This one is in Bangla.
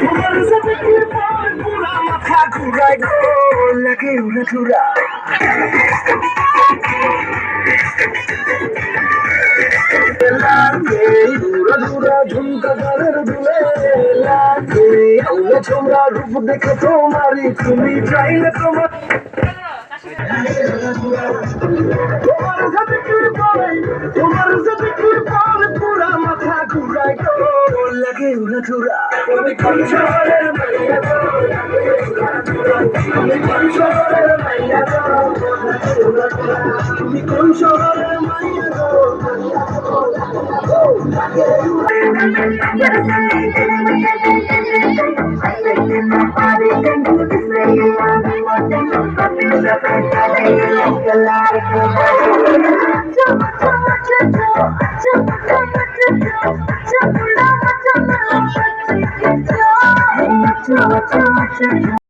তোমার সাথে কি পরে পুরা মাথা ঘুরায় গো, লাগে উড়া ধুরা। লাগে উড়া ধুরা ঝুমকা গানের দুলে, লাগে আউলা ছোমরা রূপ দেখে তোমারই, তুমি চাইলে তোমার তোমার সাথে কি পরে, তোমার সাথে কি পরে পুরা মাথা ঘুরায় গো, লাগে উড়া ধুরা। তুমি কোন শহরের মাইয়া গো, তুমি কোন শহরের মাইয়া গো, তুমি কোন শহরের মাইয়া গো।